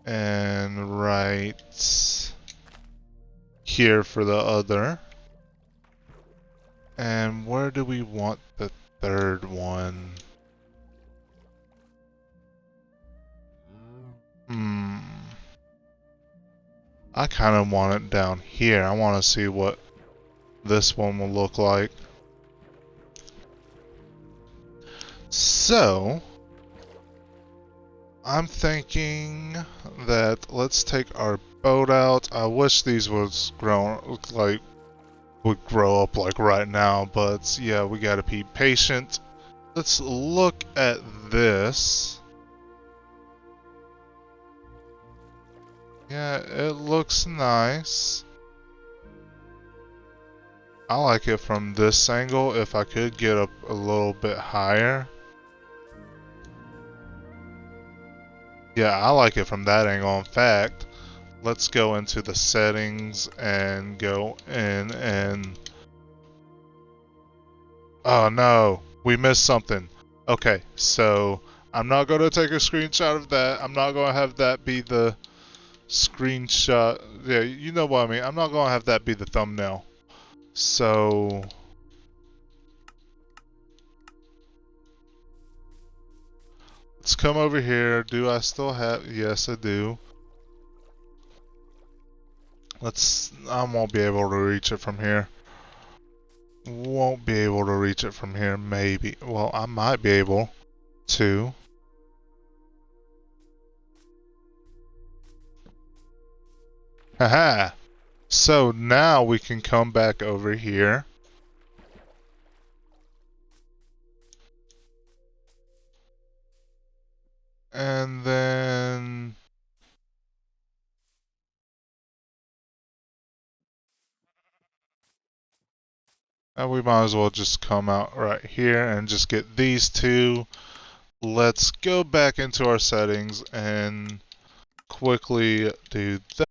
Speaker 1: And right here for the other. And where do we want the 3rd one? I kind of want it down here. I want to see what this one will look like. So, I'm thinking that let's take our boat out. I wish these would grow up like right now, but yeah, we gotta be patient. Let's look at this. Yeah, it looks nice. I like it from this angle. If I could get up a little bit higher. Yeah, I like it from that angle. In fact, let's go into the settings and go in and... Oh no, we missed something. Okay, so I'm not going to take a screenshot of that. I'm not going to have that be the screenshot. Yeah, you know what I mean. I'm not going to have that be the thumbnail. So... let's come over here. Do I still have... Yes, I do. I won't be able to reach it from here. Won't be able to reach it from here, maybe. Well, I might be able to. Haha! So now we can come back over here. And then... and we might as well just come out right here and just get these 2. Let's go back into our settings and quickly do that.